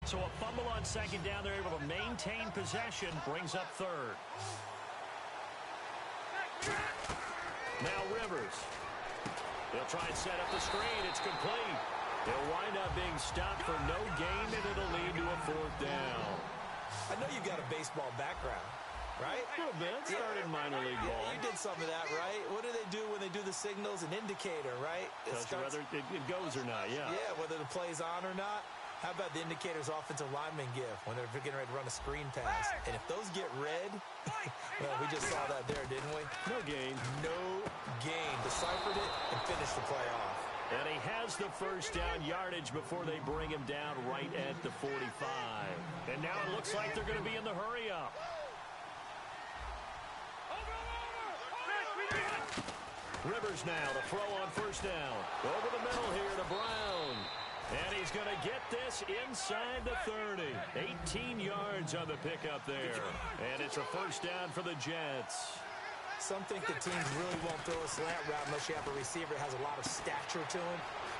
So a fumble on second down. They're able to maintain possession. Brings up third. Now Rivers. They'll try and set up the screen. It's complete. They'll wind up being stopped for no gain, and it'll lead to a fourth down. I know you've got a baseball background, right? A little bit. Started minor league ball. Yeah, you did some of that, right? What do they do when they do the signals? An indicator, right? Tells you whether it goes or not, yeah. Yeah, whether the play's on or not. How about the indicators offensive linemen give when they're getting ready to run a screen pass? And if those get red, well, we just saw that there, didn't we? No gain. No gain. Deciphered it and finished the play off. And he has the first down yardage before they bring him down right at the 45. And now it looks like they're going to be in the hurry-up. Rivers now, the throw on first down. Over the middle here to Brown. And he's going to get this inside the 30. 18 yards on the pickup there. And it's a first down for the Jets. Some think the teams really won't throw a slant route unless you have a receiver that has a lot of stature to him.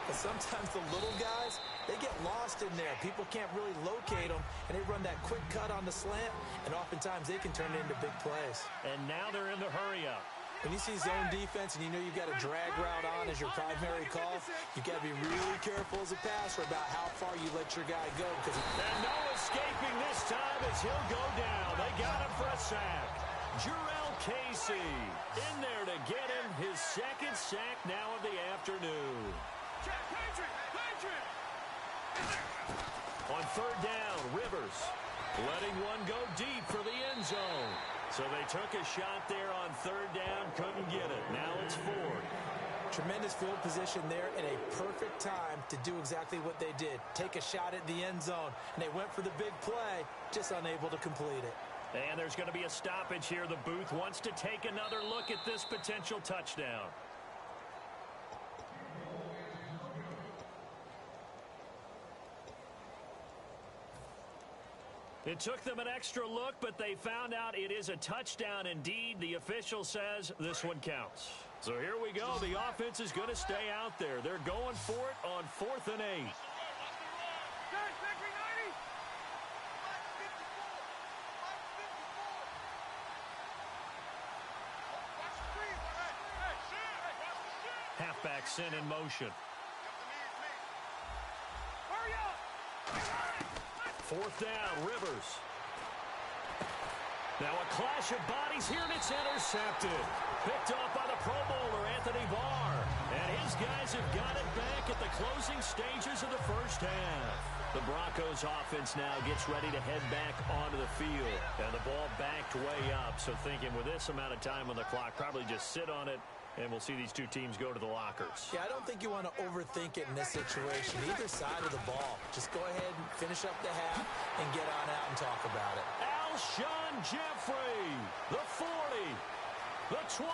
But sometimes the little guys, they get lost in there. People can't really locate them, and they run that quick cut on the slant, and oftentimes they can turn it into big plays. And now they're in the hurry-up. When you see zone defense and you know you've got a drag route on as your primary call, you've got to be really careful as a passer about how far you let your guy go. And no escaping this time as he'll go down. They got him for a sack. Jarrell Casey in there to get him his second sack now of the afternoon. On third down, Rivers letting one go deep for the end zone. So they took a shot there on third down, couldn't get it. Now it's fourth. Tremendous field position there and a perfect time to do exactly what they did. Take a shot at the end zone, and they went for the big play, just unable to complete it. And there's going to be a stoppage here. The booth wants to take another look at this potential touchdown. It took them an extra look, but they found out it is a touchdown indeed. The official says this one counts. So here we go. The offense is going to stay out there. They're going for it on 4th and 8. Halfback sent in motion. Fourth down, Rivers. Now a clash of bodies here, and it's intercepted. Picked off by the Pro Bowler, Anthony Barr. And his guys have got it back at the closing stages of the first half. The Broncos offense now gets ready to head back onto the field. And the ball backed way up. So thinking with this amount of time on the clock, probably just sit on it. And we'll see these two teams go to the lockers. Yeah, I don't think you want to overthink it in this situation. Either side of the ball. Just go ahead and finish up the half and get on out and talk about it. Alshon Jeffrey, the 40, the 20,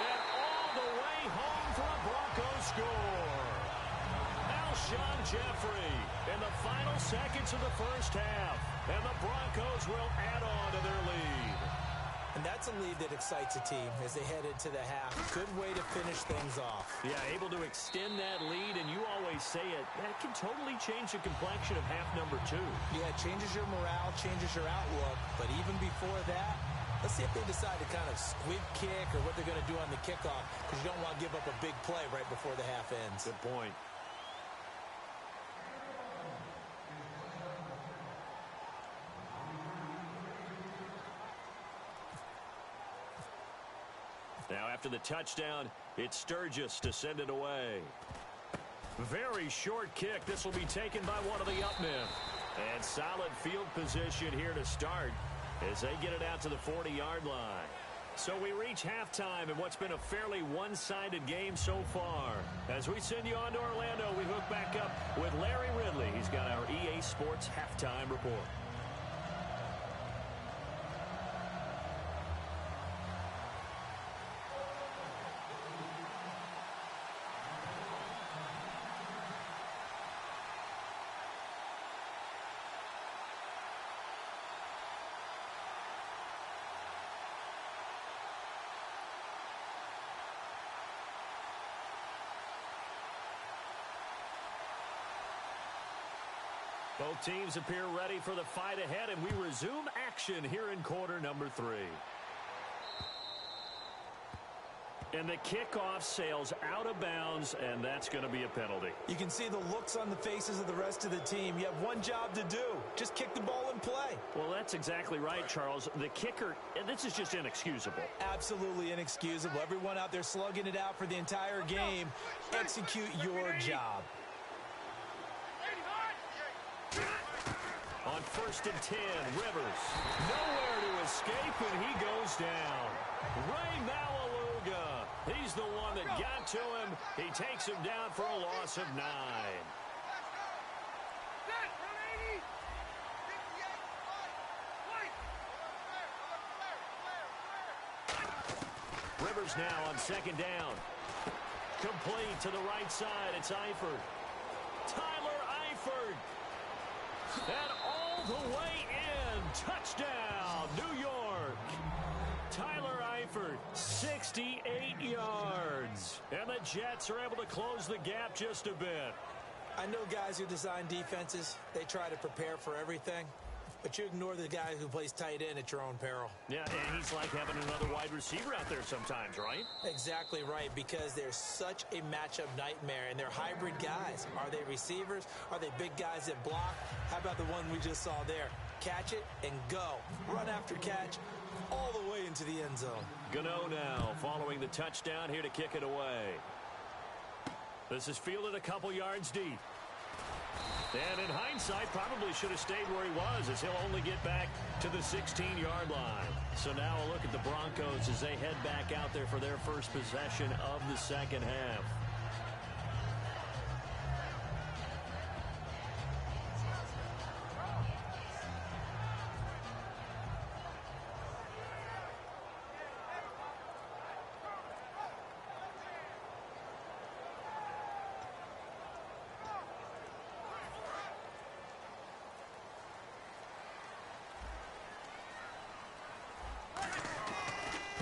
and all the way home for a Broncos score. Alshon Jeffrey in the final seconds of the first half, and the Broncos will add on to their lead. And that's a lead that excites a team as they head into the half. Good way to finish things off. Yeah, able to extend that lead, and you always say it, that can totally change the complexion of half number 2. Yeah, it changes your morale, changes your outlook. But even before that, let's see if they decide to kind of squib kick or what they're going to do on the kickoff, because you don't want to give up a big play right before the half ends. Good point. Now after the touchdown, it's Sturgis to send it away. Very short kick. This will be taken by one of the up men. And solid field position here to start as they get it out to the 40-yard line. So we reach halftime in what's been a fairly one-sided game so far. As we send you on to Orlando, we hook back up with Larry Ridley. He's got our EA Sports halftime report. Both teams appear ready for the fight ahead, and we resume action here in quarter number 3. And the kickoff sails out of bounds, and that's going to be a penalty. You can see the looks on the faces of the rest of the team. You have one job to do. Just kick the ball and play. Well, that's exactly right, Charles. The kicker, and this is just inexcusable. Absolutely inexcusable. Everyone out there slugging it out for the entire game. Execute your job. On 1st and 10, Rivers. Nowhere to escape, and he goes down. Ray Malaluga. He's the one that got to him. He takes him down for a loss of 9. Rivers now on 2nd down. Complete to the right side. It's Eifert. Tyler Eifert. And all the way in. Touchdown, New York. Tyler Eifert, 68 yards. And the Jets are able to close the gap just a bit. I know guys who design defenses, they try to prepare for everything. But you ignore the guy who plays tight end at your own peril. Yeah, and he's like having another wide receiver out there sometimes, right? Exactly right, because they're such a matchup nightmare, and they're hybrid guys. Are they receivers? Are they big guys that block? How about the one we just saw there? Catch it and go. Run after catch all the way into the end zone. Gano now following the touchdown here to kick it away. This is fielded a couple yards deep. And in hindsight, probably should have stayed where he was, as he'll only get back to the 16-yard line. So now a look at the Broncos as they head back out there for their first possession of the second half.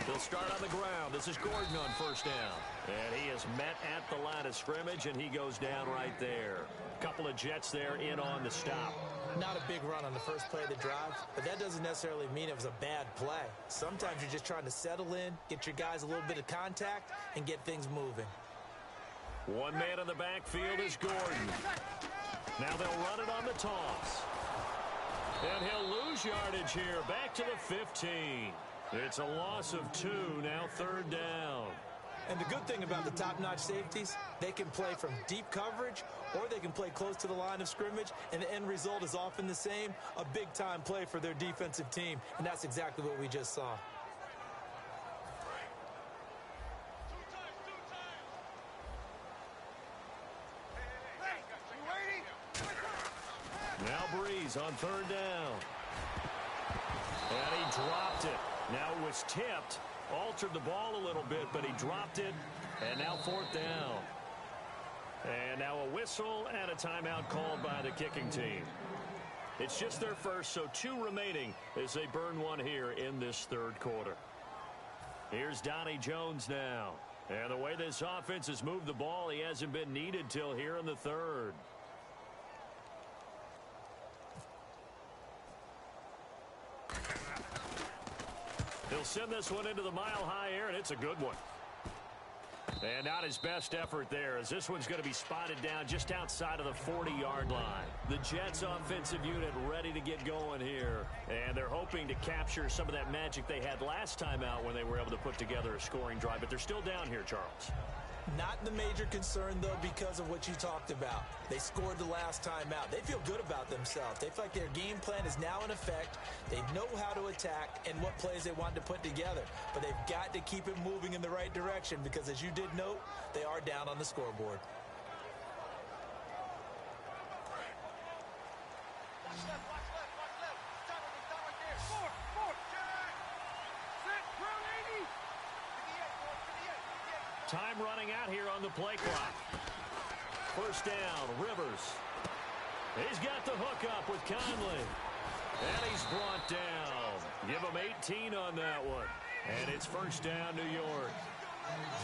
They'll start on the ground. This is Gordon on 1st down. And he is met at the line of scrimmage, and he goes down right there. Couple of Jets there in on the stop. Not a big run on the first play of the drive, but that doesn't necessarily mean it was a bad play. Sometimes you're just trying to settle in, get your guys a little bit of contact, and get things moving. One man in the backfield is Gordon. Now they'll run it on the toss. And he'll lose yardage here, back to the 15. It's a loss of 2, now 3rd down. And the good thing about the top-notch safeties, they can play from deep coverage or they can play close to the line of scrimmage, and the end result is often the same, a big-time play for their defensive team, and that's exactly what we just saw. Now Breeze on 3rd down. And he dropped it. Now it was tipped, altered the ball a little bit, but he dropped it, and now 4th down. And now a whistle and a timeout called by the kicking team. It's just their first, so 2 remaining as they burn one here in this 3rd quarter. Here's Donnie Jones now. And the way this offense has moved the ball, he hasn't been needed till here in the 3rd. He'll send this one into the mile-high air, and it's a good one. And not his best effort there, as this one's going to be spotted down just outside of the 40-yard line. The Jets offensive unit ready to get going here. And they're hoping to capture some of that magic they had last time out when they were able to put together a scoring drive. But they're still down here, Charles. Not the major concern, though, because of what you talked about. They scored the last time out. They feel good about themselves. They feel like their game plan is now in effect. They know how to attack and what plays they want to put together. But they've got to keep it moving in the right direction because, as you did note, they are down on the scoreboard. Time running out here on the play clock. 1st down, Rivers. He's got the hook up with Conley. And he's brought down. Give him 18 on that one. And it's 1st down, New York.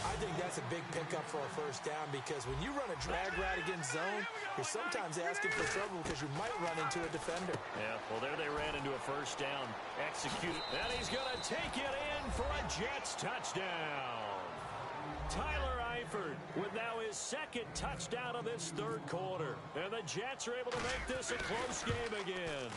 I think that's a big pickup for a first down because when you run a drag route against zone, you're sometimes asking for trouble because you might run into a defender. Yeah, well, there they ran into a first down. Executed. And he's going to take it in for a Jets touchdown. Tyler Eifert with now his second touchdown of this third quarter. And the Jets are able to make this a close game again.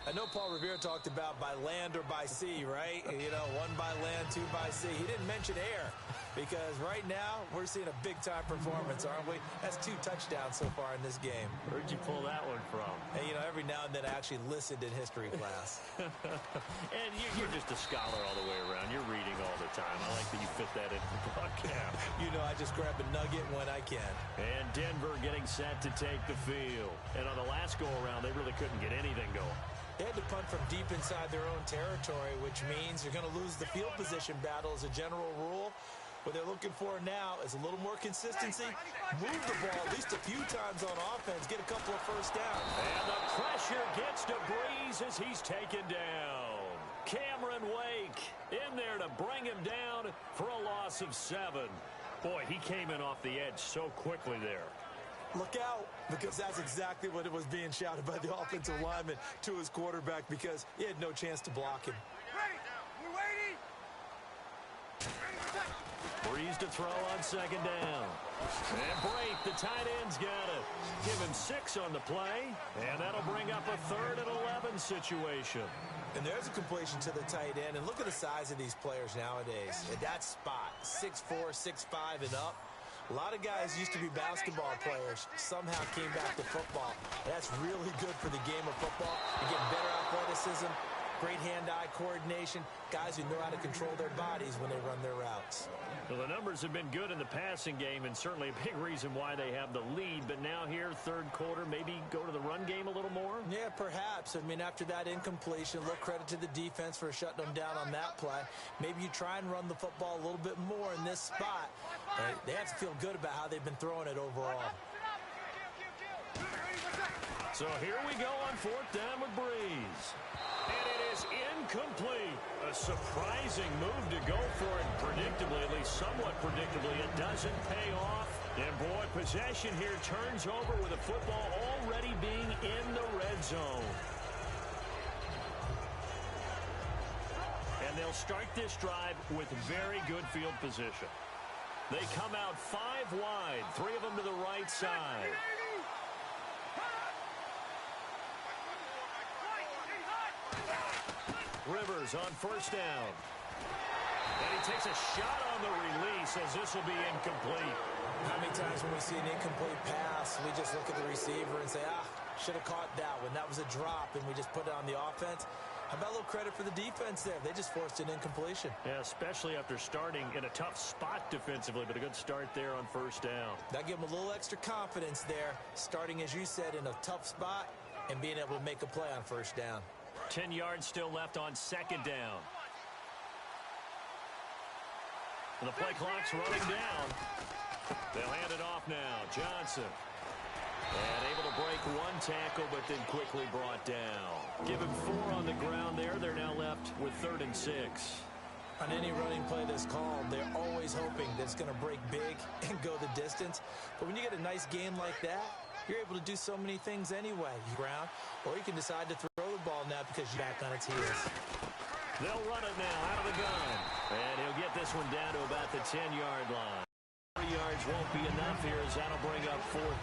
I know Paul Revere talked about by land or by sea, right? You know, one by land, two by sea. He didn't mention air because right now we're seeing a big-time performance, aren't we? That's 2 touchdowns so far in this game. Where'd you pull that one from? And, you know, every now and then I actually listened in history class. And you're just a scholar all the way around. You're reading all the time. I like that you fit that in the broadcast. You know, I just grab a nugget when I can. And Denver getting set to take the field. And on the last go-around, they really couldn't get anything going. They had to punt from deep inside their own territory, which means you're going to lose the field position battle as a general rule. What they're looking for now is a little more consistency, move the ball at least a few times on offense, get a couple of first downs. And the pressure gets to Breeze as he's taken down. Cameron Wake in there to bring him down for a loss of 7. Boy, he came in off the edge so quickly there. Look out, because that's exactly what it was being shouted by the offensive lineman to his quarterback because he had no chance to block him. We're waiting. Breeze to throw on second down. And Brate, the tight end's got it. Give him 6 on the play, and that'll bring up a 3rd and 11 situation. And there's a completion to the tight end, and look at the size of these players nowadays. At that spot, 6'4", 6'5", and up. A lot of guys used to be basketball players, somehow came back to football. That's really good for the game of football. You get better athleticism, great hand-eye coordination, guys who know how to control their bodies when they run their routes. Well, the numbers have been good in the passing game and certainly a big reason why they have the lead. But now here, third quarter, maybe go to the run game a little more? Yeah, perhaps. I mean, after that incompletion, a little credit to the defense for shutting them down on that play. Maybe you try and run the football a little bit more in this spot. They have to feel good about how they've been throwing it overall. So here we go on 4th down with Breeze. And it is incomplete. A surprising move to go for it. Predictably, at least somewhat predictably, it doesn't pay off. And boy, possession here turns over with the football already being in the red zone. And they'll start this drive with very good field position. They come out 5 wide, 3 of them to the right side. Rivers on 1st down. And he takes a shot on the release as this will be incomplete. How many times when we see an incomplete pass, we just look at the receiver and say, should have caught that one. That was a drop, and we just put it on the offense. How about a little credit for the defense there? They just forced an incompletion. Yeah, especially after starting in a tough spot defensively, but a good start there on 1st down. That gave them a little extra confidence there, starting, as you said, in a tough spot and being able to make a play on 1st down. 10 yards still left on 2nd down. And the play clock's running down. They'll hand it off now. Johnson. And able to break 1 tackle, but then quickly brought down. Give him 4 on the ground there. They're now left with 3rd and 6. On any running play that's called, they're always hoping that it's going to break big and go the distance. But when you get a nice gain like that, you're able to do so many things anyway. Ground, or you can decide to throw the ball now because you're back on its heels. They'll run it now out of the gun. And he'll get this one down to about the 10-yard line. 3 yards won't be enough here as that'll bring up 4th